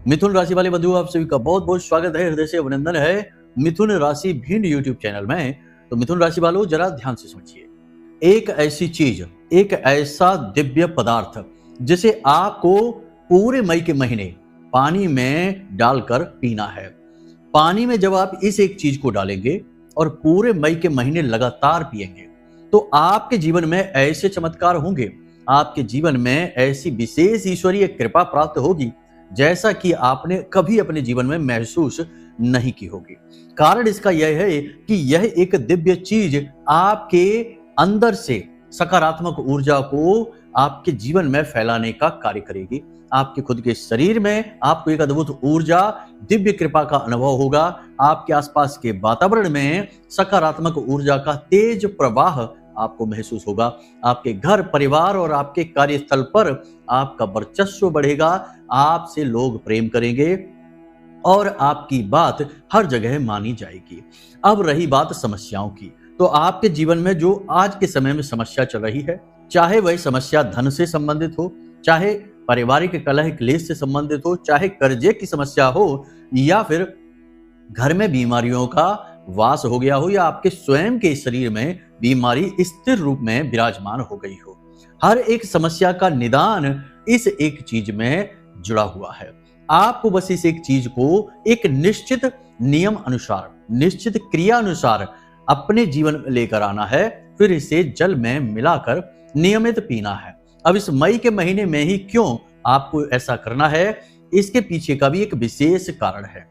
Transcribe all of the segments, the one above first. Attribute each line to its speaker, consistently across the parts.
Speaker 1: मिथुन राशि वाले बंधुओं, आप सभी का बहुत बहुत स्वागत है, हृदय से अभिनंदन है मिथुन राशि भिंड यूट्यूब चैनल में। तो मिथुन राशि वालों, जरा ध्यान से समझिए। एक ऐसी चीज, एक ऐसा दिव्य पदार्थ जिसे आपको पूरे मई के महीने पानी में डालकर पीना है। पानी में जब आप इस एक चीज को डालेंगे और पूरे मई के महीने लगातार पिएंगे तो आपके जीवन में ऐसे चमत्कार होंगे, आपके जीवन में ऐसी विशेष ईश्वरीय कृपा प्राप्त होगी जैसा कि आपने कभी अपने जीवन में महसूस नहीं की होगी। कारण इसका यह है कि यह एक दिव्य चीज आपके अंदर से सकारात्मक ऊर्जा को आपके जीवन में फैलाने का कार्य करेगी। आपके खुद के शरीर में आपको एक अद्भुत ऊर्जा, दिव्य कृपा का अनुभव होगा। आपके आसपास के वातावरण में सकारात्मक ऊर्जा का तेज प्रवाह आपको महसूस होगा। आपके घर परिवार और आपके कार्यस्थल पर आपका वर्चस्व बढ़ेगा, आपसे लोग प्रेम करेंगे और आपकी बात हर जगह मानी जाएगी। अब रही बात समस्याओं की, तो आपके जीवन में जो आज के समय में समस्या चल रही है, चाहे वह समस्या धन से संबंधित हो, चाहे पारिवारिक कलह क्लेश से संबंधित हो, चाहे कर्जे की समस्या हो, या फिर घर में बीमारियों का वास हो गया हो, या आपके स्वयं के शरीर में बीमारी स्थिर रूप में विराजमान हो गई हो, हर एक समस्या का निदान इस एक चीज में जुड़ा हुआ है। आपको बस इस एक चीज को एक निश्चित नियम अनुसार, निश्चित क्रिया अनुसार अपने जीवन में लेकर आना है, फिर इसे जल में मिलाकर नियमित पीना है। अब इस मई के महीने में ही क्यों आपको ऐसा करना है, इसके पीछे का भी एक विशेष कारण है।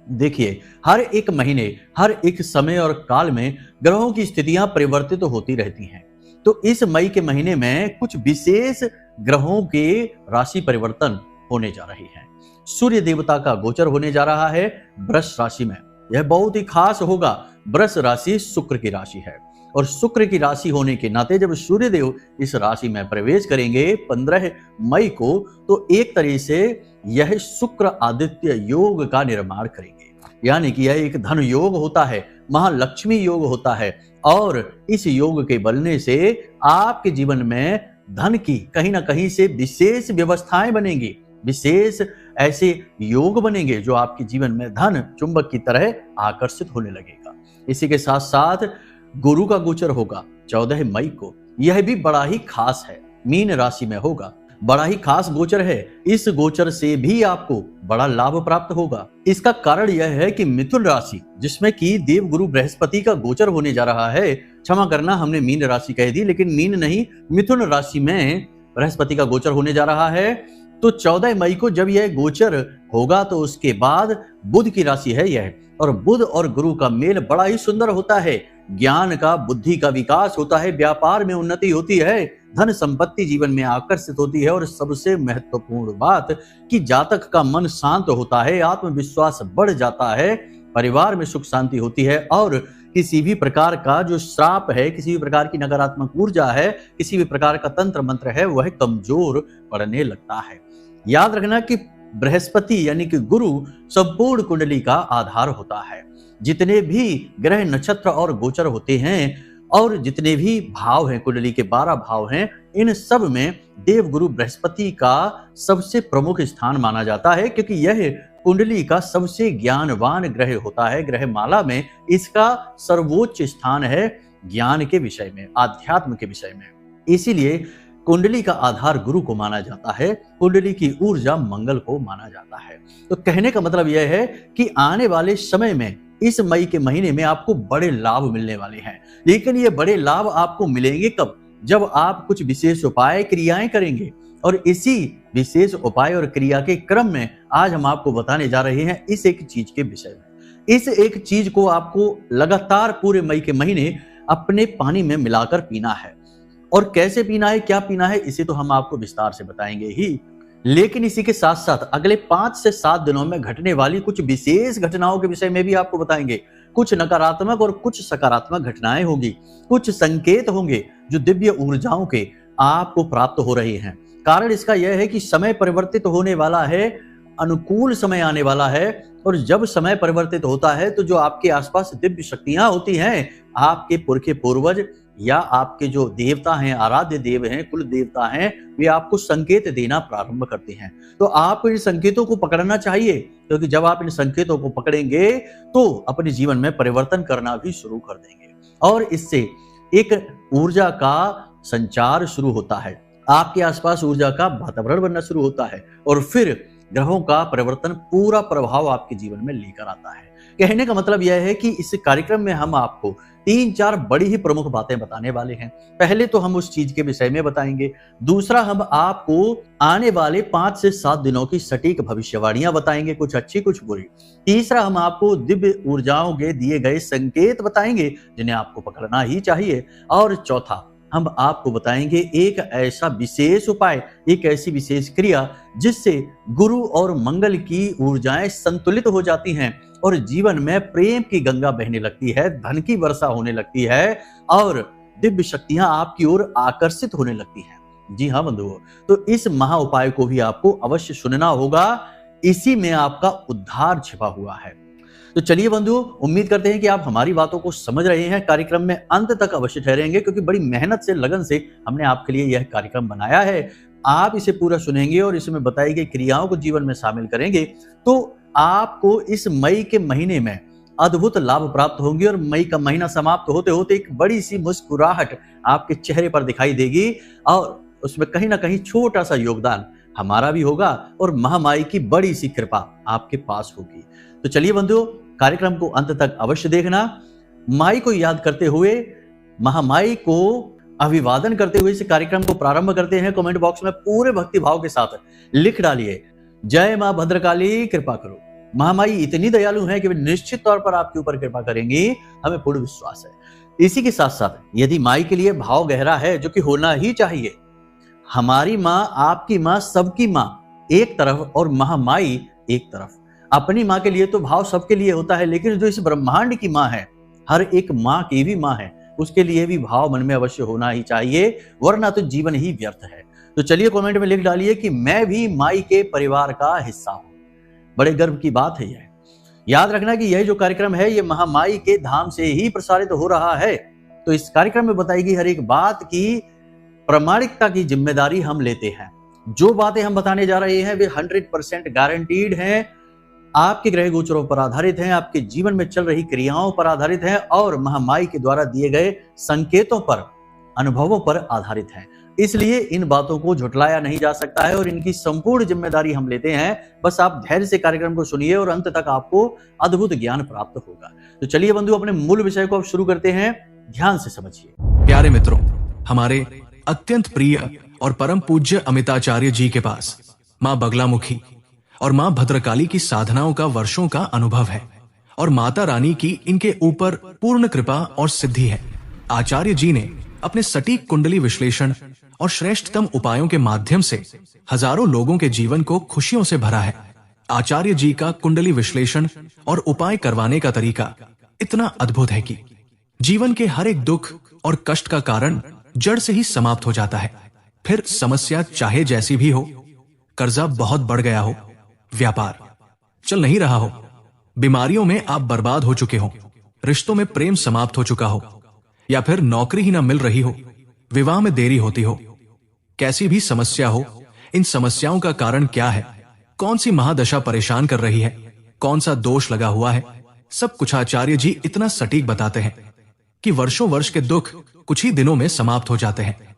Speaker 1: देखिए, हर एक महीने, हर एक समय और काल में ग्रहों की स्थितियां परिवर्तित तो होती रहती हैं। तो इस मई के महीने में कुछ विशेष ग्रहों के राशि परिवर्तन होने जा रही हैं। सूर्य देवता का गोचर होने जा रहा है वृष राशि में। यह बहुत ही खास होगा। वृष राशि शुक्र की राशि है और शुक्र की राशि होने के नाते जब सूर्य देव इस राशि में प्रवेश करेंगे 15 मई को, तो एक तरह से यह शुक्र आदित्य योग का निर्माण करेंगे। यानी कि यह एक धन योग होता है, महालक्ष्मी योग होता है, और इस योग के बनने से आपके जीवन में धन की कहीं ना कहीं से विशेष व्यवस्थाएं बनेंगी, विशेष ऐसे योग बनेंगे जो आपके जीवन में धन चुंबक की तरह आकर्षित होने लगेगा। इसी के साथ साथ गुरु का गोचर होगा 14 मई को। यह भी बड़ा ही खास है, मीन राशि में होगा, बड़ा ही खास गोचर है। इस गोचर से भी आपको बड़ा लाभ प्राप्त होगा। इसका कारण यह है कि मिथुन राशि, जिसमें कि देव गुरु बृहस्पति का गोचर होने जा रहा है, क्षमा करना हमने मीन राशि कह दी, लेकिन मीन नहीं, मिथुन राशि में बृहस्पति का गोचर होने जा रहा है। तो 14 मई को जब यह गोचर होगा तो उसके बाद बुध की राशि है यह, और बुध और गुरु का मेल बड़ा ही सुंदर होता है। ज्ञान का, बुद्धि का विकास होता है, व्यापार में उन्नति होती है, धन संपत्ति जीवन में आकर्षित होती है, और सबसे महत्वपूर्ण बात कि जातक का मन शांत होता है, आत्मविश्वास बढ़ जाता है, परिवार में सुख शांति होती है, और किसी भी प्रकार का जो श्राप है, किसी भी प्रकार की नकारात्मक ऊर्जा है, किसी भी प्रकार का तंत्र मंत्र है, वह कमजोर पड़ने लगता है। याद रखना कि बृहस्पति यानी कि गुरु संपूर्ण कुंडली का आधार होता है। जितने भी ग्रह, नक्षत्र और गोचर होते हैं, और जितने भी भाव हैं, कुंडली के 12 भाव हैं, इन सब में देव गुरु बृहस्पति का सबसे प्रमुख स्थान माना जाता है, क्योंकि यह कुंडली का सबसे ज्ञानवान ग्रह होता है। ग्रह माला में इसका सर्वोच्च स्थान है ज्ञान के विषय में, आध्यात्म के विषय में। इसीलिए कुंडली का आधार गुरु को माना जाता है, कुंडली की ऊर्जा मंगल को माना जाता है। तो कहने का मतलब यह है कि आने वाले समय में, इस मई के महीने में आपको बड़े लाभ मिलने वाले हैं। लेकिन ये बड़े लाभ आपको मिलेंगे कब? जब आप कुछ विशेष उपाय, क्रियाएं करेंगे। और इसी विशेष उपाय और क्रिया के क्रम में आज हम आपको बताने जा रहे हैं इस एक चीज के विषय में। इस एक चीज को आपको लगातार पूरे मई के महीने अपने पानी में मिलाकर पीना है। और कैसे पीना है, क्या पीना है, इसे तो हम आपको विस्तार से बताएंगे ही, लेकिन इसी के साथ साथ अगले 5 से 7 दिनों में घटने वाली कुछ विशेष घटनाओं के विषय में भी आपको बताएंगे। कुछ नकारात्मक और कुछ सकारात्मक घटनाएं होंगी, कुछ संकेत होंगे जो दिव्य ऊर्जाओं के आपको प्राप्त हो रहे हैं। कारण इसका यह है कि समय परिवर्तित होने वाला है, अनुकूल समय आने वाला है, और जब समय परिवर्तित होता है तो जो आपके आसपास दिव्य शक्तियां होती हैं, आपके पुरखे पूर्वज, या आपके जो देवता हैं, आराध्य देव हैं, कुल देवता हैं, वे आपको संकेत देना प्रारंभ करते हैं। तो आपको इन संकेतों को पकड़ना चाहिए, क्योंकि जब आप इन संकेतों को पकड़ेंगे तो अपने जीवन में परिवर्तन करना भी शुरू कर देंगे और इससे एक ऊर्जा का संचार शुरू होता है। आपके आसपास ऊर्जा का वातावरण बनना शुरू होता है और फिर ग्रहों का परिवर्तन पूरा प्रभाव आपके जीवन में लेकर आता है। कहने का मतलब यह है कि इस कार्यक्रम में हम आपको 3-4 बड़ी ही प्रमुख बातें बताने वाले हैं। पहले तो हम उस चीज के विषय में बताएंगे, दूसरा हम आपको आने वाले 5 से 7 दिनों की सटीक भविष्यवाणियां बताएंगे, कुछ अच्छी कुछ बुरी। तीसरा हम आपको दिव्य ऊर्जाओं के दिए गए संकेत बताएंगे जिन्हें आपको पकड़ना ही चाहिए। और चौथा हम आपको बताएंगे एक ऐसा विशेष उपाय, एक ऐसी विशेष क्रिया जिससे गुरु और मंगल की ऊर्जाएं संतुलित हो जाती हैं और जीवन में प्रेम की गंगा बहने लगती है, धन की वर्षा होने लगती है और दिव्य शक्तियां आपकी ओर आकर्षित होने लगती हैं। जी हाँ बंधुओं, तो इस महा उपाय को भी आपको अवश्य सुनना होगा, इसी में आपका उद्धार छिपा हुआ है। तो चलिए बंधुओं, उम्मीद करते हैं कि आप हमारी बातों को समझ रहे हैं। कार्यक्रम में अंत तक अवश्य ठहरेंगे क्योंकि बड़ी मेहनत से, लगन से हमने आपके लिए यह कार्यक्रम बनाया है। आप इसे पूरा सुनेंगे और इसमें बताई गई क्रियाओं को जीवन में शामिल करेंगे तो आपको इस मई के महीने में अद्भुत लाभ प्राप्त होंगे और मई का महीना समाप्त होते होते एक बड़ी सी मुस्कुराहट आपके चेहरे पर दिखाई देगी और उसमें कहीं ना कहीं छोटा सा योगदान हमारा भी होगा और महामाई की बड़ी सी कृपा आपके पास होगी। तो चलिए बंधुओं, कार्यक्रम को अंत तक अवश्य देखना। माई को याद करते हुए, महामाई को अभिवादन करते हुए इस कार्यक्रम को प्रारंभ करते हैं। कमेंट बॉक्स में पूरे भक्ति भाव के साथ लिख डालिए, जय मां भद्रकाली कृपा करो। महामाई इतनी दयालु है कि वे निश्चित तौर पर आपके ऊपर कृपा करेंगी, हमें पूर्ण विश्वास है। इसी के साथ साथ यदि माई के लिए भाव गहरा है, जो कि होना ही चाहिए, हमारी माँ, आपकी माँ, सबकी माँ एक तरफ और महामाई एक तरफ। अपनी माँ के लिए तो भाव सबके लिए होता है, लेकिन जो इस ब्रह्मांड की माँ है, हर एक माँ की भी माँ है, उसके लिए भी भाव मन में अवश्य होना ही चाहिए, वरना तो जीवन ही व्यर्थ है। तो चलिए कमेंट में लिख डालिए कि मैं भी माई के परिवार का हिस्सा हूं। बड़े गर्व की बात है यह। याद रखना कि यह जो कार्यक्रम है, ये महामाई के धाम से ही प्रसारित हो रहा है। तो इस कार्यक्रम में बताई गई हर एक बात की प्रामाणिकता की जिम्मेदारी हम लेते हैं। जो बातें हम बताने जा रहे हैं वे 100% गारंटीड हैं, आपके ग्रह गोचरों पर आधारित हैं, आपके जीवन में चल रही क्रियाओं पर आधारित हैं और महामाई के द्वारा दिए गए संकेतों पर, अनुभवों पर आधारित हैं। इसलिए इन बातों को झुटलाया नहीं जा सकता है और इनकी संपूर्ण जिम्मेदारी हम लेते हैं। बस आप धैर्य से कार्यक्रम को सुनिए और अंत तक आपको अद्भुत ज्ञान प्राप्त होगा। तो चलिए बंधु, अपने मूल विषय को अब शुरू करते हैं, ध्यान से समझिए।
Speaker 2: प्यारे मित्रों, हमारे अत्यंत प्रिय और परम पूज्य अमिताचार्य जी के पास माँ बगलामुखी और माँ भद्रकाली की साधनाओं का वर्षों का अनुभव है और माता रानी की इनके ऊपर पूर्ण कृपा और सिद्धि है। आचार्य जी ने अपने सटीक कुंडली विश्लेषण और श्रेष्ठतम उपायों के माध्यम से हजारों लोगों के जीवन को खुशियों से भरा है। आचार्य जी का कुंडली विश्लेषण और उपाय करवाने का तरीका इतना अद्भुत है कि जीवन के हर एक दुख और कष्ट का कारण जड़ से ही समाप्त हो जाता है। फिर समस्या चाहे जैसी भी हो, कर्जा बहुत बढ़ गया हो, व्यापार चल नहीं रहा हो, बीमारियों में आप बर्बाद हो चुके हो, रिश्तों में प्रेम समाप्त हो चुका हो, या फिर नौकरी ही ना मिल रही हो, विवाह में देरी होती हो, कैसी भी समस्या हो, इन समस्याओं का कारण क्या है, कौन सी महादशा परेशान कर रही है, कौन सा दोष लगा हुआ है, सब कुछ आचार्य जी इतना सटीक बताते हैं कि वर्षों वर्ष के दुख कुछ ही दिनों में समाप्त हो जाते हैं।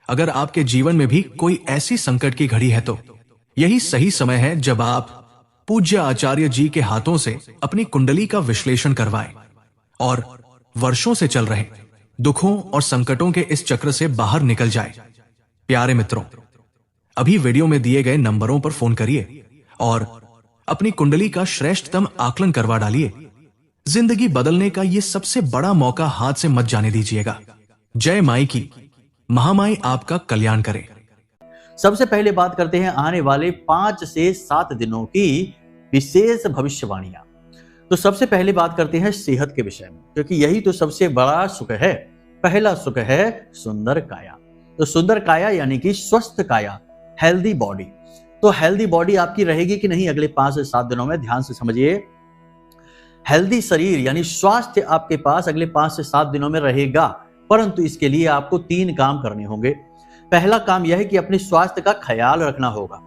Speaker 2: अगर आपके जीवन में भी कोई ऐसी संकट की घड़ी है तो यही सही समय है जब आप पूज्य आचार्य जी के हाथों से अपनी कुंडली का विश्लेषण करवाएं और वर्षों से चल रहे दुखों और संकटों के इस चक्र से बाहर निकल जाए। प्यारे मित्रों, अभी वीडियो में दिए गए नंबरों पर फोन करिए और अपनी कुंडली का श्रेष्ठतम आकलन करवा डालिए। जिंदगी बदलने का ये सबसे बड़ा मौका हाथ से मत जाने दीजिएगा। जय माई की, महामाई आपका कल्याण करे।
Speaker 1: सबसे पहले बात करते हैं आने वाले 5 से 7 दिनों की विशेष भविष्यवाणियां। तो सबसे पहले बात करते हैं सेहत के विषय में, क्योंकि यही तो सबसे बड़ा सुख है। पहला सुख है सुंदर काया। तो सुंदर काया यानी कि स्वस्थ काया, हेल्दी बॉडी। तो हेल्दी बॉडी आपकी रहेगी कि नहीं अगले 5 से 7 दिनों में, ध्यान से समझिए। हेल्दी शरीर यानी स्वास्थ्य आपके पास अगले 5 से 7 दिनों में रहेगा। परंतु इसके लिए आपको 3 काम करने होंगे। पहला काम यह है कि अपने स्वास्थ्य का ख्याल रखना होगा।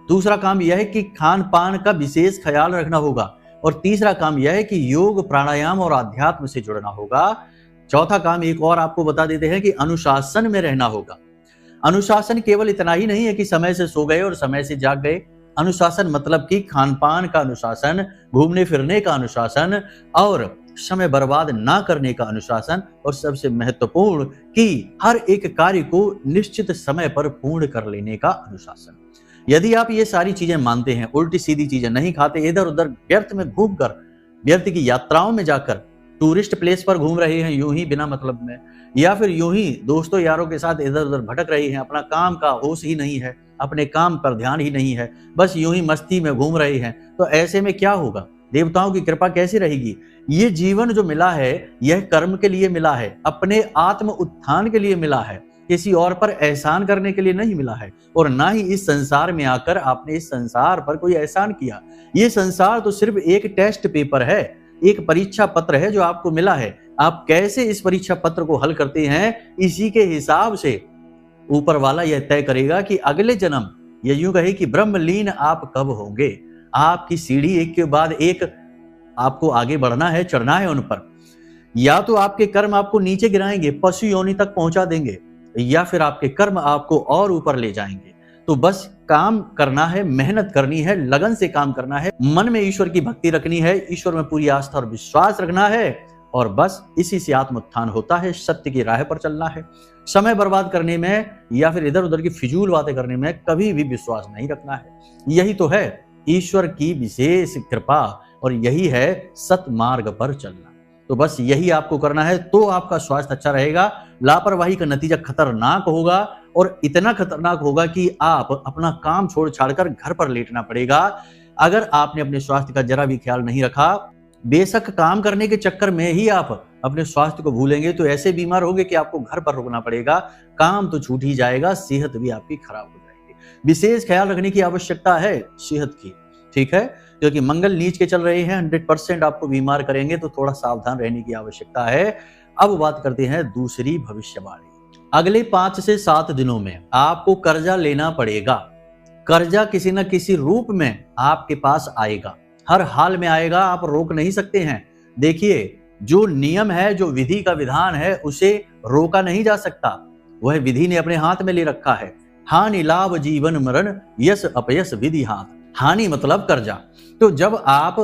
Speaker 1: दूसरा काम यह है कि खान पान का विशेष ख्याल रखना होगा। और तीसरा काम यह है कि योग, प्राणायाम और आध्यात्म से जुड़ना होगा। चौथा काम एक और आपको बता देते हैं कि अनुशासन में रहना होगा। अनुशासन केवल इतना ही नहीं है कि समय से सो गए और समय से जाग गए। अनुशासन मतलब कि खान पान का अनुशासन, घूमने फिरने का अनुशासन और समय बर्बाद ना करने का अनुशासन, और सबसे महत्वपूर्ण कि हर एक कार्य को निश्चित समय पर पूर्ण कर लेने का अनुशासन। यदि आप ये सारी चीजें मानते हैं, उल्टी सीधी चीजें नहीं खाते, इधर उधर व्यर्थ में घूमकर, व्यर्थ की यात्राओं में जाकर, टूरिस्ट प्लेस पर घूम रहे हैं यूं ही बिना मतलब में, या फिर यूं ही दोस्तों यारों के साथ इधर उधर भटक रहे हैं, अपना काम का होश ही नहीं है, अपने काम पर ध्यान ही नहीं है, बस यूं ही मस्ती में घूम रहे हैं, तो ऐसे में क्या होगा? देवताओं की कृपा कैसी रहेगी? ये जीवन जो मिला है यह कर्म के लिए मिला है, अपने आत्म उत्थान के लिए मिला है, किसी और पर एहसान करने के लिए नहीं मिला है। और ना ही इस संसार में आकर आपने इस संसार पर कोई एहसान किया। ये संसार तो सिर्फ एक टेस्ट पेपर है, एक परीक्षा पत्र है जो आपको मिला है। आप कैसे इस परीक्षा पत्र को हल करते हैं, इसी के हिसाब से ऊपर वाला यह तय करेगा कि अगले जन्म, या यूं कहे कि ब्रह्मलीन आप कब होंगे। आपकी सीढ़ी एक के बाद एक आपको आगे बढ़ना है, चढ़ना है उन पर। या तो आपके कर्म आपको नीचे गिराएंगे, पशु योनि तक पहुंचा देंगे, या फिर आपके कर्म आपको और ऊपर ले जाएंगे। तो बस काम करना है, मेहनत करनी है, लगन से काम करना है, मन में ईश्वर की भक्ति रखनी है, ईश्वर में पूरी आस्था और विश्वास रखना है, और बस इसी से आत्मोत्थान होता है। सत्य की राह पर चलना है। समय बर्बाद करने में या फिर इधर उधर की फिजूल बातें करने में कभी भी विश्वास नहीं रखना है। यही तो है ईश्वर की विशेष कृपा, और यही है सतमार्ग पर चलना। तो बस यही आपको करना है, तो आपका स्वास्थ्य अच्छा रहेगा। लापरवाही का नतीजा खतरनाक होगा, और इतना खतरनाक होगा कि आप अपना काम छोड़ छाड़कर घर पर लेटना पड़ेगा अगर आपने अपने स्वास्थ्य का जरा भी ख्याल नहीं रखा। बेशक काम करने के चक्कर में ही आप अपने स्वास्थ्य को भूलेंगे तो ऐसे बीमार होंगे कि आपको घर पर रुकना पड़ेगा। काम तो छूट ही जाएगा, सेहत भी आपकी खराब हो जाएगी। विशेष ख्याल रखने की आवश्यकता है सेहत की, ठीक है, क्योंकि मंगल नीच के चल रहे हैं, 100% आपको बीमार करेंगे, तो थोड़ा सावधान रहने की आवश्यकता है। अब बात करते हैं दूसरी भविष्यवाणी। अगले 5 से 7 दिनों में आपको कर्जा लेना पड़ेगा। कर्जा किसी न किसी रूप में आपके पास आएगा, हर हाल में आएगा, आप रोक नहीं सकते हैं। देखिए, जो नियम है, जो विधि का विधान है, उसे रोका नहीं जा सकता। वह विधि ने अपने हाथ में ले रखा है। हानि लाभ जीवन मरण, यश अपयश विधि हाथ। हानि मतलब कर्जा। तो जब आप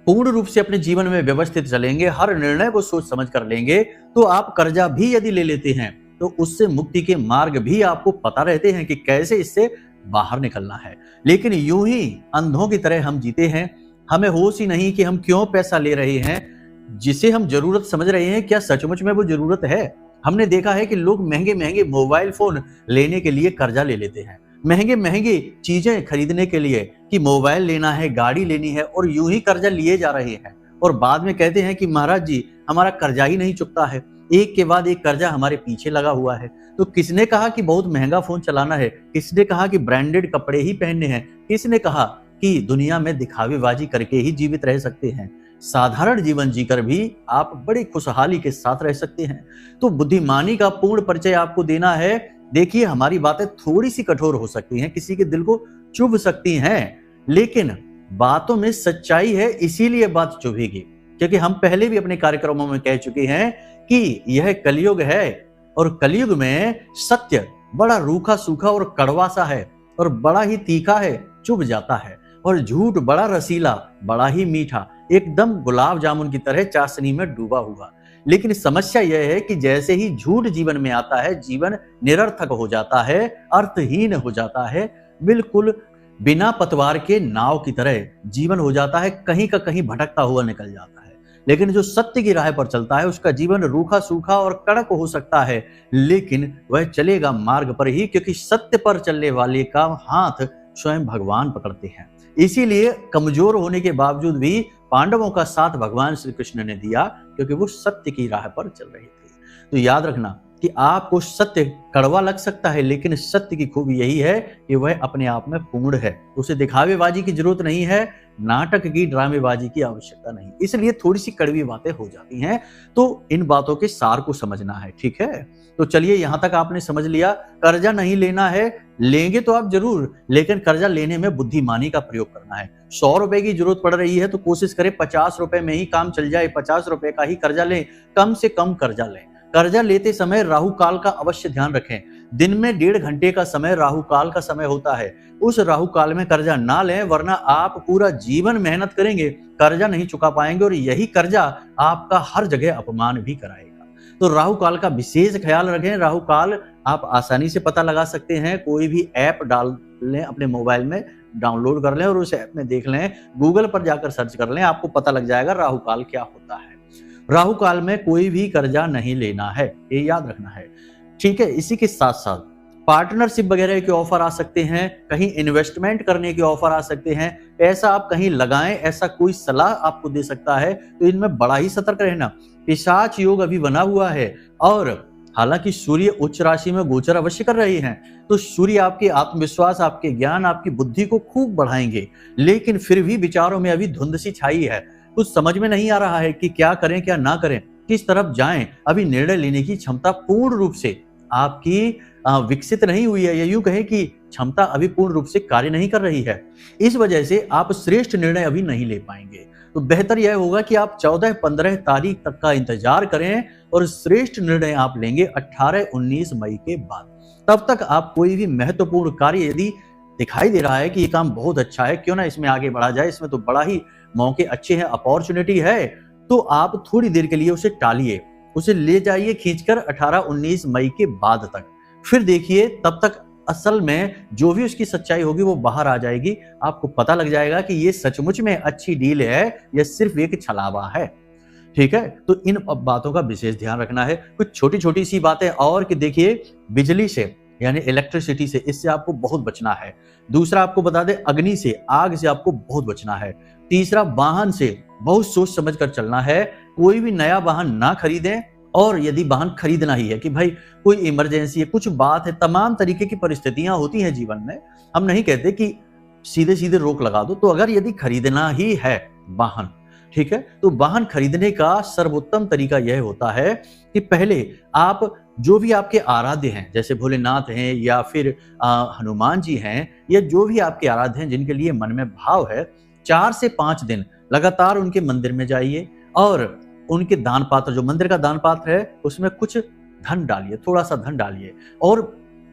Speaker 1: पूर्ण रूप से अपने जीवन में व्यवस्थित चलेंगे, हर निर्णय को सोच समझ कर लेंगे, तो आप कर्जा भी यदि ले लेते हैं तो उससे मुक्ति के मार्ग भी आपको पता रहते हैं कि कैसे इससे बाहर निकलना है। लेकिन यूं ही अंधों की तरह हम जीते हैं, हमें होश ही नहीं कि हम क्यों पैसा ले रहे हैं। जिसे हम जरूरत समझ रहे हैं, क्या सचमुच में वो जरूरत है? हमने देखा है कि लोग महंगे महंगे मोबाइल फोन लेने के लिए कर्जा ले लेते हैं, महंगे महंगे चीजें खरीदने के लिए कि मोबाइल लेना है, गाड़ी लेनी है, और यूं ही कर्जा लिए जा रहे हैं। और बाद में कहते हैं कि महाराज जी, हमारा कर्जा ही नहीं चुकता है, एक के बाद एक कर्जा हमारे पीछे लगा हुआ है। तो किसने कहा कि बहुत महंगा फोन चलाना है? किसने कहा कि ब्रांडेड कपड़े ही पहनने हैं? किसने कहा कि दुनिया में दिखावेबाजी करके ही जीवित रह सकते हैं? साधारण जीवन जीकर भी आप बड़ी खुशहाली के साथ रह सकते हैं। तो बुद्धिमानी का पूर्ण परिचय आपको देना है। देखिए, हमारी बातें थोड़ी सी कठोर हो सकती हैं, किसी के दिल को चुभ सकती हैं, लेकिन बातों में सच्चाई है, इसीलिए बात चुभेगी। क्योंकि हम पहले भी अपने कार्यक्रमों में कह चुके हैं कि यह कलयुग है, और कलयुग में सत्य बड़ा रूखा सूखा और कड़वा सा है, और बड़ा ही तीखा है, चुभ जाता है। और झूठ बड़ा रसीला, बड़ा ही मीठा, एकदम गुलाब जामुन की तरह चाशनी में डूबा हुआ। लेकिन समस्या यह है कि जैसे ही झूठ जीवन में आता है, जीवन निरर्थक हो जाता है, अर्थहीन हो जाता है, बिल्कुल बिना पतवार के नाव की तरह जीवन हो जाता है, कहीं का कहीं भटकता हुआ निकल जाता है। लेकिन जो सत्य की राह पर चलता है, उसका जीवन रूखा सूखा और कड़क हो सकता है, लेकिन वह चलेगा मार्ग पर ही, क्योंकि सत्य पर चलने वाले का हाथ स्वयं भगवान पकड़ते हैं। इसीलिए कमजोर होने के बावजूद भी पांडवों का साथ भगवान श्री कृष्ण ने दिया, क्योंकि वो सत्य की राह पर चल रहे थे। तो याद रखना कि आपको सत्य कड़वा लग सकता है, लेकिन सत्य की खूबी यही है कि वह अपने आप में पूर्ण है। उसे दिखावेबाजी की जरूरत नहीं है, नाटक की, ड्रामेबाजी की आवश्यकता नहीं। इसलिए थोड़ी सी कड़वी बातें हो जाती हैं, तो इन बातों के सार को समझना है, ठीक है। तो चलिए यहां तक आपने समझ लिया, कर्जा नहीं लेना है, लेंगे तो आप जरूर, लेकिन कर्जा लेने में बुद्धिमानी का प्रयोग करना है। 100 रुपए की जरूरत पड़ रही है तो कोशिश करें 50 रुपए में ही काम चल जाए, 50 रुपए का ही कर्जा लें, कम से कम कर्जा लें। कर्जा लेते समय राहु काल का अवश्य ध्यान रखें। दिन में 1.5 घंटे का समय राहु काल का समय होता है। उस राहु काल में कर्जा ना लें, वरना आप पूरा जीवन मेहनत करेंगे, कर्जा नहीं चुका पाएंगे और यही कर्जा आपका हर जगह अपमान भी कराएगा। तो राहु काल का विशेष ख्याल रखें। राहु काल आप आसानी से पता लगा सकते हैं, कोई भी ऐप डाल लें, अपने मोबाइल में डाउनलोड कर लें और उस ऐप में देख लें, गूगल पर जाकर सर्च कर लें, आपको पता लग जाएगा राहु काल क्या होता है। राहु काल में कोई भी कर्जा नहीं लेना है, ये याद रखना है, ठीक है। इसी के साथ साथ पार्टनरशिप वगैरह के ऑफर आ सकते हैं, कहीं इन्वेस्टमेंट करने के ऑफर आ सकते हैं, पैसा आप कहीं लगाएं, ऐसा कोई सलाह आपको दे सकता है, तो इनमें बड़ा ही सतर्क रहना। पिशाच योग अभी बना हुआ है और हालांकि सूर्य उच्च राशि में गोचर अवश्य कर रही हैं, तो सूर्य आपके आत्मविश्वास, आपके ज्ञान, आपकी बुद्धि को खूब बढ़ाएंगे, लेकिन फिर भी विचारों में अभी धुंध सी छाई है। कुछ समझ में नहीं आ रहा है कि क्या करें क्या ना करें, किस तरफ जाएं। अभी निर्णय लेने की क्षमता पूर्ण रूप से आपकी विकसित नहीं हुई है, या यूं कहें कि क्षमता अभी पूर्ण रूप से कार्य नहीं कर रही है। इस वजह से आप श्रेष्ठ निर्णय अभी नहीं ले पाएंगे। तो बेहतर यह होगा कि आप 14-15 तारीख तक का इंतजार करें और श्रेष्ठ निर्णय आप लेंगे 18-19 मई के बाद। तब तक आप कोई भी महत्वपूर्ण कार्य यदि दिखाई दे रहा है कि ये काम बहुत अच्छा है, क्यों ना इसमें आगे बढ़ा जाए, इसमें तो बड़ा ही मौके अच्छे हैं, अपॉर्चुनिटी है, तो आप थोड़ी देर के लिए उसे टालिए, उसे ले जाइए खींचकर 18-19 मई के बाद तक। फिर देखिए, तब तक असल में जो भी उसकी सच्चाई होगी वो बाहर आ जाएगी, आपको पता लग जाएगा कि ये सचमुच में अच्छी डील है या सिर्फ एक छलावा है, ठीक है। तो इन बातों का विशेष ध्यान रखना है। कुछ छोटी छोटी सी बातें और कि देखिए, बिजली से यानी इलेक्ट्रिसिटी से, इससे आपको बहुत बचना है। दूसरा आपको बता दें, अग्नि से, आग से आपको बहुत बचना है। तीसरा, वाहन से बहुत सोच समझ कर चलना है। कोई भी नया वाहन ना खरीदें, और यदि वाहन खरीदना ही है कि भाई कोई इमरजेंसी है, कुछ बात है, तमाम तरीके की परिस्थितियां होती हैं जीवन में, हम नहीं कहते कि सीधे सीधे रोक लगा दो। तो अगर यदि खरीदना ही है वाहन, ठीक है, तो वाहन खरीदने का सर्वोत्तम तरीका यह होता है कि पहले आप जो भी आपके आराध्य हैं, जैसे भोलेनाथ हैं या फिर हनुमान जी हैं, या जो भी आपके आराध्य हैं जिनके लिए मन में भाव है, 4 से 5 दिन लगातार उनके मंदिर में जाइए और उनके दान पात्र, जो मंदिर का दान पात्र है, उसमें कुछ धन डालिए, थोड़ा सा धन डालिए और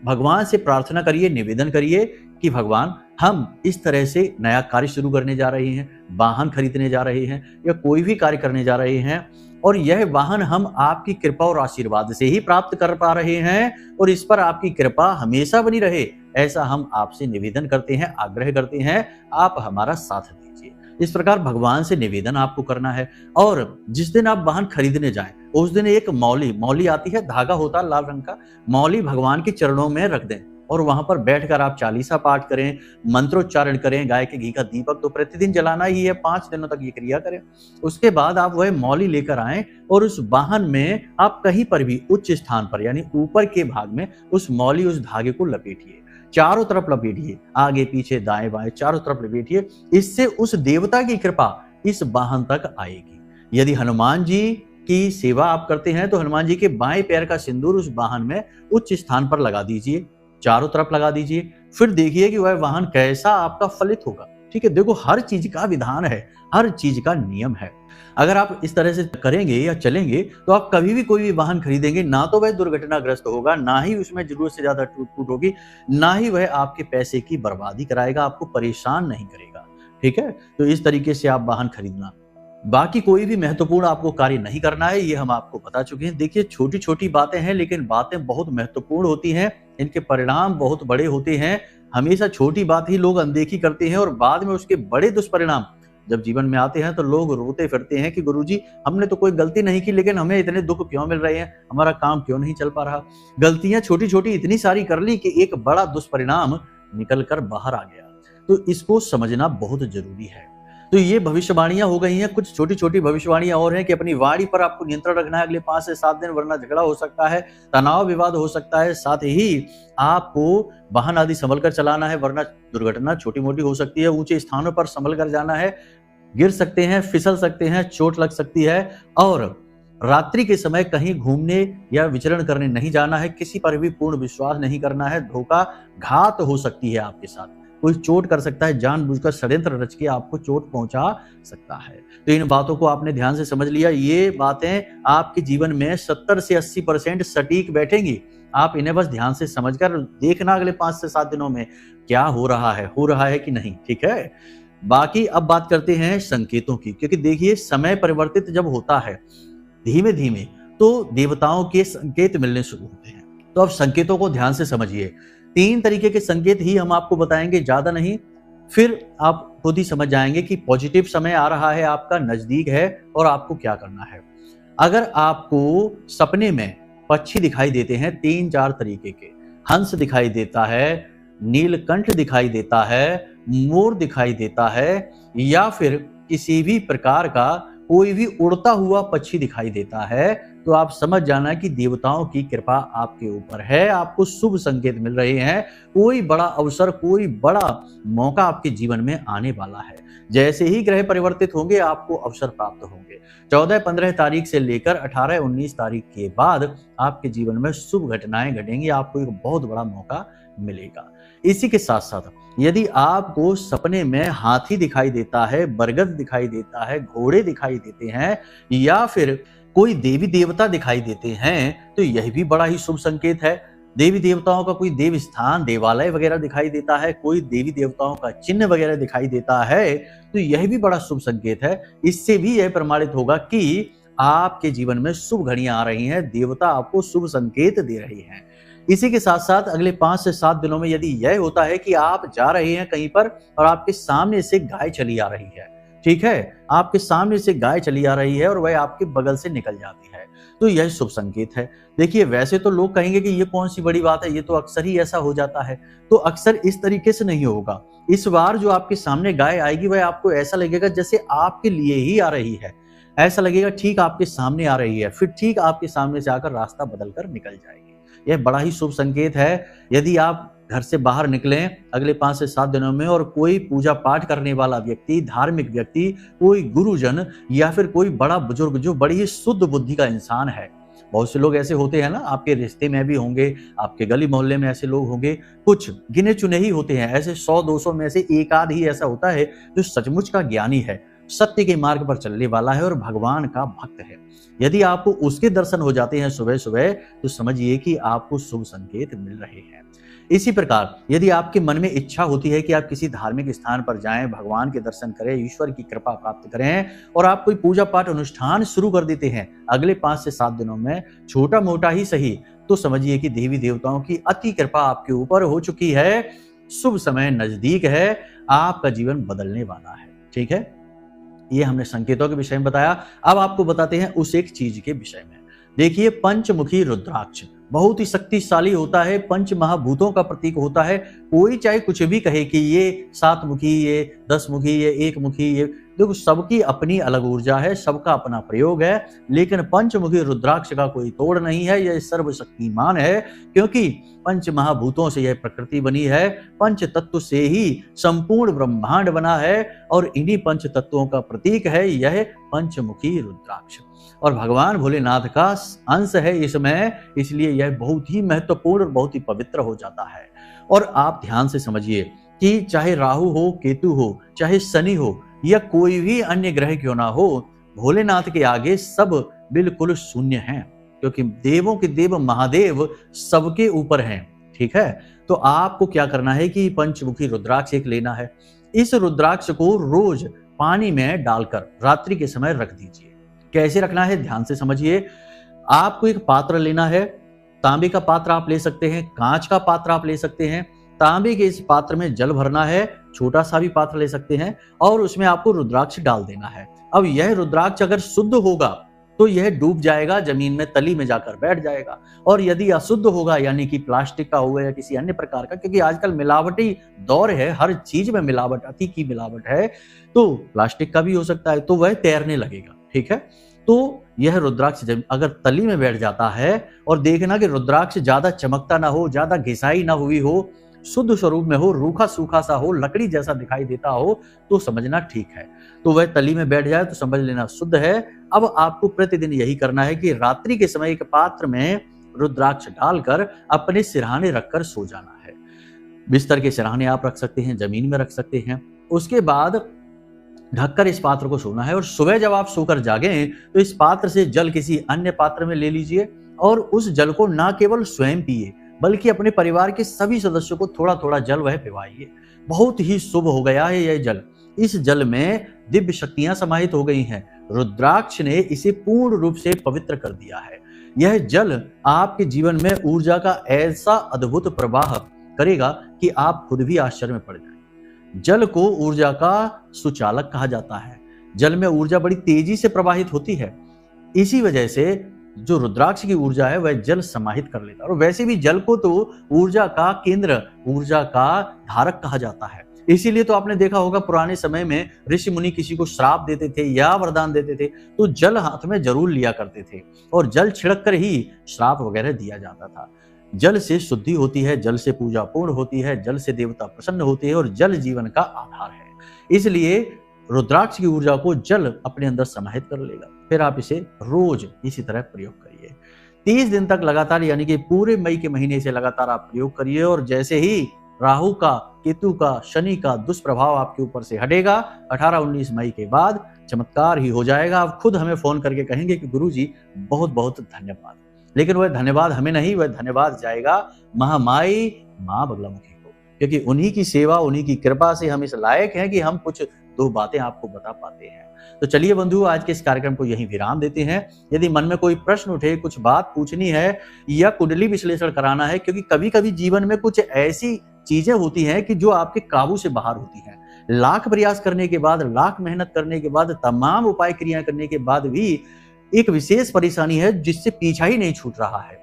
Speaker 1: भगवान से प्रार्थना करिए, निवेदन करिए कि भगवान, हम इस तरह से नया कार्य शुरू करने जा रहे हैं, वाहन खरीदने जा रहे हैं या कोई भी कार्य करने जा रहे हैं, और यह वाहन हम आपकी कृपा और आशीर्वाद से ही प्राप्त कर पा रहे हैं, और इस पर आपकी कृपा हमेशा बनी रहे, ऐसा हम आपसे निवेदन करते हैं, आग्रह करते हैं, आप हमारा साथ दीजिए। इस प्रकार भगवान से निवेदन आपको करना है। और जिस दिन आप वाहन खरीदने जाएं, उस दिन एक मौली आती है, धागा होता है लाल रंग का, मौली भगवान के चरणों में रख दें और वहां पर बैठकर आप चालीसा पाठ करें, मंत्रोच्चारण करें, गाय के घी का दीपक तो प्रतिदिन जलाना ही है, 5 दिनों तक ये क्रिया करें। उसके बाद आप वह मौली लेकर आएं और उस वाहन में आप कहीं पर भी उच्च स्थान पर, यानी ऊपर के भाग में उस मौली, उस धागे को लपेटिए, चारों तरफ लपेटिए, आगे पीछे दाएं बाएं चारों तरफ लपेटिए। इससे उस देवता की कृपा इस वाहन तक आएगी। यदि हनुमान जी की सेवा आप करते हैं तो हनुमान जी के बाएं पैर का सिंदूर उस वाहन में उच्च स्थान पर लगा दीजिए, चारों तरफ लगा दीजिए। फिर देखिए कि वह वाहन कैसा आपका फलित होगा। ठीक है, देखो हर चीज का विधान है, हर चीज का नियम है। अगर आप इस तरह से करेंगे या चलेंगे तो आप कभी भी कोई भी वाहन खरीदेंगे, ना तो वह दुर्घटनाग्रस्त होगा, ना ही उसमें जरूरत से ज्यादा टूट फूट होगी, ना ही वह आपके पैसे की बर्बादी कराएगा, आपको परेशान नहीं करेगा। ठीक है, तो इस तरीके से आप वाहन खरीदना। बाकी कोई भी महत्वपूर्ण आपको कार्य नहीं करना है, ये हम आपको बता चुके हैं। देखिए छोटी छोटी बातें हैं, लेकिन बातें बहुत महत्वपूर्ण होती हैं, इनके परिणाम बहुत बड़े होते हैं। हमेशा छोटी बात ही लोग अनदेखी करते हैं और बाद में उसके बड़े दुष्परिणाम जब जीवन में आते हैं तो लोग रोते फिरते हैं कि गुरुजी हमने तो कोई गलती नहीं की, लेकिन हमें इतने दुख क्यों मिल रहे हैं, हमारा काम क्यों नहीं चल पा रहा। गलतियां छोटी छोटी इतनी सारी कर ली कि एक बड़ा दुष्परिणाम निकल कर बाहर आ गया। तो इसको समझना बहुत जरूरी है। तो ये भविष्यवाणियां हो गई हैं। कुछ छोटी छोटी भविष्यवाणियां और हैं कि अपनी वाणी पर आपको नियंत्रण रखना है अगले 5 से 7 दिन, वरना झगड़ा हो सकता है, तनाव विवाद हो सकता है। साथ ही आपको वाहन आदि संभल कर चलाना है, वरना दुर्घटना छोटी मोटी हो सकती है। ऊंचे स्थानों पर संभल कर जाना है, गिर सकते हैं, फिसल सकते हैं, चोट लग सकती है। और रात्रि के समय कहीं घूमने या विचरण करने नहीं जाना है, किसी पर भी पूर्ण विश्वास नहीं करना है। धोखा घात हो सकती है आपके साथ, कोई चोट कर सकता है, जानबूझकर षड्यंत्र रच के आपको चोट पहुंचा सकता है। तो इन बातों को आपने ध्यान से समझ लिया। ये बातें आपके जीवन में 70 से 80% सटीक बैठेंगी। आप इन्हें बस ध्यान से समझकर देखना अगले 5 से 7 दिनों में क्या हो रहा है कि नहीं, ठीक है। बाकी अब बात करते हैं संकेतों की, क्योंकि देखिए समय परिवर्तित जब होता है धीमे धीमे, तो देवताओं के संकेत मिलने शुरू होते हैं। तो अब संकेतों को ध्यान से समझिए। 3 तरीके के संकेत ही हम आपको बताएंगे, ज्यादा नहीं। फिर आप खुद ही समझ जाएंगे कि पॉजिटिव समय आ रहा है, आपका नजदीक है और आपको क्या करना है। अगर आपको सपने में पक्षी दिखाई देते हैं 3-4 तरीके के, हंस दिखाई देता है, नीलकंठ दिखाई देता है, मोर दिखाई देता है, या फिर किसी भी प्रकार का कोई भी उड़ता हुआ पक्षी दिखाई देता है, तो आप समझ जाना कि देवताओं की कृपा आपके ऊपर है, आपको शुभ संकेत मिल रहे हैं। कोई बड़ा अवसर, कोई बड़ा मौका आपके जीवन में आने वाला है। जैसे ही ग्रह परिवर्तित होंगे आपको अवसर प्राप्त होंगे। 14-15 तारीख से लेकर 18-19 तारीख के बाद आपके जीवन में शुभ घटनाएं घटेंगी, आपको एक बहुत बड़ा मौका मिलेगा। इसी के साथ साथ यदि आपको सपने में हाथी दिखाई देता है, बरगद दिखाई देता है, घोड़े दिखाई देते हैं, या फिर कोई देवी देवता दिखाई देते हैं, तो यह भी बड़ा ही शुभ संकेत है। देवी देवताओं का कोई देव स्थान, देवालय वगैरह दिखाई देता है, कोई देवी देवताओं का चिन्ह वगैरह दिखाई देता है, तो यह भी बड़ा शुभ संकेत है। इससे भी यह प्रमाणित होगा कि आपके जीवन में शुभ घड़ियां आ रही हैं, देवता आपको शुभ संकेत दे रही हैं। इसी के साथ साथ अगले 5 से 7 दिनों में यदि यह होता है कि आप जा रहे हैं कहीं पर और आपके सामने से गाय चली आ रही है, ठीक है, आपके सामने से गाय चली आ रही है और वह आपके बगल से निकल जाती है, तो यह शुभ संकेत है। देखिए, वैसे तो लोग कहेंगे कि ये कौन सी बड़ी बात है, ये तो अक्सर ही ऐसा हो जाता है। तो अक्सर इस तरीके से नहीं होगा। इस बार जो आपके सामने गाय आएगी वह आपको ऐसा लगेगा जैसे आपके लिए ही आ रही है, ऐसा लगेगा ठीक आपके सामने आ रही है, फिर ठीक आपके सामने से आकर रास्ता बदल कर निकल जाएगी। यह बड़ा ही शुभ संकेत है। यदि आप घर से बाहर निकलें अगले 5 से 7 दिनों में और कोई पूजा पाठ करने वाला व्यक्ति, धार्मिक व्यक्ति, कोई गुरुजन या फिर कोई बड़ा बुजुर्ग जो बड़ी ही शुद्ध बुद्धि का इंसान है, बहुत से लोग ऐसे होते हैं ना, आपके रिश्ते में भी होंगे, आपके गली मोहल्ले में ऐसे लोग होंगे, कुछ गिने चुने ही होते हैं, ऐसे 100-200 में से एक आध ही ऐसा होता है जो सचमुच का ज्ञानी है, सत्य के मार्ग पर चलने वाला है और भगवान का भक्त है। यदि आपको उसके दर्शन हो जाते हैं सुबह सुबह, तो समझिए कि आपको शुभ संकेत मिल रहे हैं। इसी प्रकार यदि आपके मन में इच्छा होती है कि आप किसी धार्मिक स्थान पर जाएं, भगवान के दर्शन करें, ईश्वर की कृपा प्राप्त करें, और आप कोई पूजा पाठ अनुष्ठान शुरू कर देते हैं अगले 5 से 7 दिनों में, छोटा मोटा ही सही, तो समझिए कि देवी देवताओं की अति कृपा आपके ऊपर हो चुकी है। शुभ समय नजदीक है, आपका जीवन बदलने वाला है। ठीक है, ये हमने संकेतों के विषय में बताया। अब आपको बताते हैं उस एक चीज के विषय में। देखिए, पंचमुखी रुद्राक्ष बहुत ही शक्तिशाली होता है, पंच महाभूतों का प्रतीक होता है। कोई चाहे कुछ भी कहे कि ये 7 मुखी, ये 10 मुखी, ये 1 मुखी, ये देखो, सबकी अपनी अलग ऊर्जा है, सबका अपना प्रयोग है, लेकिन पंचमुखी रुद्राक्ष का कोई तोड़ नहीं है। यह सर्वशक्तिमान है, क्योंकि पंच महाभूतों से यह प्रकृति बनी है, पंच तत्व से ही संपूर्ण ब्रह्मांड बना है, और इन्हीं पंच तत्वों का प्रतीक है यह पंचमुखी रुद्राक्ष। और भगवान भोलेनाथ का अंश है इसमें, इसलिए यह बहुत ही महत्वपूर्ण और बहुत ही पवित्र हो जाता है। और आप ध्यान से समझिए कि चाहे राहु हो, केतु हो, चाहे शनि हो, या कोई भी अन्य ग्रह क्यों ना हो, भोलेनाथ के आगे सब बिल्कुल शून्य हैं, क्योंकि देवों के देव महादेव सबके ऊपर हैं। ठीक है, तो आपको क्या करना है कि पंचमुखी रुद्राक्ष एक लेना है। इस रुद्राक्ष को रोज पानी में डालकर रात्रि के समय रख दीजिए। कैसे रखना है, ध्यान से समझिए। आपको एक पात्र लेना है, तांबे का पात्र आप ले सकते हैं, कांच का पात्र आप ले सकते हैं। तांबे के इस पात्र में जल भरना है, छोटा सा भी पात्र ले सकते हैं, और उसमें आपको रुद्राक्ष डाल देना है। अब यह रुद्राक्ष अगर शुद्ध होगा तो यह डूब जाएगा, जमीन में तली में जाकर बैठ जाएगा। और यदि अशुद्ध होगा, यानी कि प्लास्टिक का होगा या किसी अन्य प्रकार का, क्योंकि आजकल मिलावटी दौर है, हर चीज में मिलावट, अति की मिलावट है, तो प्लास्टिक का भी हो सकता है, तो वह तैरने लगेगा। ठीक है, तो यह रुद्राक्ष जब अगर तली में बैठ जाता है, और देखना कि रुद्राक्ष ज्यादा चमकता ना हो, ज्यादा घिसाई ना हुई हो, शुद्ध स्वरूप में हो, रूखा सूखा सा हो, लकड़ी जैसा दिखाई देता हो, तो समझना ठीक है। तो वह तली में बैठ जाए तो समझ लेना शुद्ध है। अब आपको प्रतिदिन यही करना है कि रात्रि के समय एक पात्र में रुद्राक्ष डालकर अपने सिरहाने रखकर सो जाना है। बिस्तर के सिरहाने आप रख सकते हैं, जमीन में रख सकते हैं। उसके बाद ढककर इस पात्र को सोना है, और सुबह जब आप सोकर जागें तो इस पात्र से जल किसी अन्य पात्र में ले लीजिए, और उस जल को ना केवल स्वयं पिए बल्कि अपने परिवार के सभी सदस्यों को थोड़ा थोड़ा जल वह पिवाइए। बहुत ही शुभ हो गया है यह जल। इस जल में दिव्य शक्तियां समाहित हो गई हैं। रुद्राक्ष ने इसे पूर्ण रूप से पवित्र कर दिया है। यह जल आपके जीवन में ऊर्जा का ऐसा अद्भुत प्रवाह करेगा कि आप खुद भी आश्चर्य में पड़ जाएंगे। जल को ऊर्जा का सुचालक कहा जाता है। जल में ऊर्जा बड़ी तेजी से प्रवाहित होती है। इसी वजह से जो रुद्राक्ष की ऊर्जा है वह जल समाहित कर लेता है। और वैसे भी जल को तो ऊर्जा का केंद्र, ऊर्जा का धारक कहा जाता है। इसीलिए तो आपने देखा होगा पुराने समय में ऋषि मुनि किसी को श्राप देते थे या वरदान देते थे तो जल हाथ में जरूर लिया करते थे, और जल छिड़क कर ही श्राप वगैरह दिया जाता था। जल से शुद्धि होती है, जल से पूजा पूर्ण होती है, जल से देवता प्रसन्न होते हैं, और जल जीवन का आधार है। इसलिए रुद्राक्ष की ऊर्जा को जल अपने अंदर समाहित कर लेगा। फिर आप इसे रोज इसी तरह प्रयोग करिए। 30 दिन तक लगातार, यानी कि पूरे मई के महीने से लगातार आप प्रयोग करिए, और जैसे ही राहु का, केतु का, शनि का दुष्प्रभाव आपके ऊपर से हटेगा 18-19 मई के बाद चमत्कार ही हो जाएगा। आप खुद हमें फोन करके कहेंगे कि गुरुजी बहुत बहुत धन्यवाद। लेकिन वह धन्यवाद हमें नहीं, वह धन्यवाद जाएगा महामाई माँ बगलामुखी को, क्योंकि उन्हीं की सेवा, उन्हीं की कृपा से हम इस लायक हैं कि हम कुछ 2 बातें आपको बता पाते हैं। तो चलिए बंधु, आज के इस कार्यक्रम को यहीं विराम देते हैं। यदि मन में कोई प्रश्न उठे, कुछ बात पूछनी है या कुंडली विश्लेषण कराना है, क्योंकि कभी कभी जीवन में कुछ ऐसी चीजें होती हैं कि जो आपके काबू से बाहर होती हैं। लाख प्रयास करने के बाद, लाख मेहनत करने के बाद, तमाम उपाय क्रियाएं करने के बाद भी एक विशेष परेशानी है जिससे पीछा ही नहीं छूट रहा है।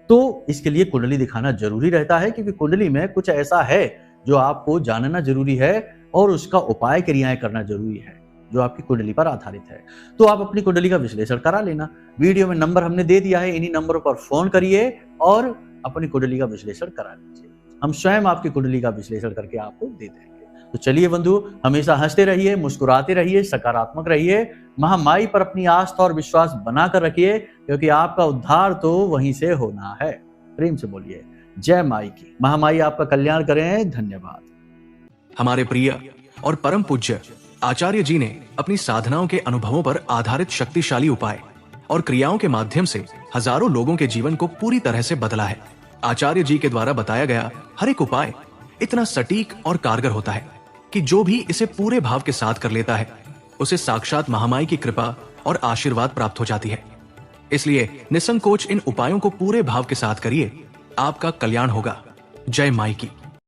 Speaker 1: तो इसके लिए कुंडली दिखाना जरूरी रहता है, क्योंकि कुंडली में कुछ ऐसा है जो आपको जानना जरूरी है और उसका उपाय क्रियाएं करना जरूरी है जो आपकी कुंडली पर आधारित है। तो आप अपनी कुंडली का विश्लेषण करा लेना। वीडियो में नंबर हमने दे दिया है, इन्हीं नंबरों पर फोन करिए और अपनी कुंडली का विश्लेषण करा लीजिए। हम स्वयं आपकी कुंडली का विश्लेषण करके आपको दे देंगे। तो चलिए बंधु, हमेशा हंसते रहिए, मुस्कुराते रहिए, सकारात्मक रहिए, महामाई पर अपनी आस्था और विश्वास बनाकर रखिए, क्योंकि आपका उद्धार तो वहीं से होना है। प्रेम से बोलिए जय माई की। महामाई आपका कल्याण करें। धन्यवाद।
Speaker 2: हमारे प्रिय और परम पूज्य आचार्य जी ने अपनी साधनाओं के अनुभवों पर आधारित शक्तिशाली उपाय और क्रियाओं के माध्यम से हजारों लोगों के जीवन को पूरी तरह से बदला है। आचार्य जी के द्वारा बताया गया हर एक उपाय इतना सटीक और कारगर होता है कि जो भी इसे पूरे भाव के साथ कर लेता है उसे साक्षात महामाई की कृपा और आशीर्वाद प्राप्त हो जाती है। इसलिए निसंकोच इन उपायों को पूरे भाव के साथ करिए, आपका कल्याण होगा। जय माई की।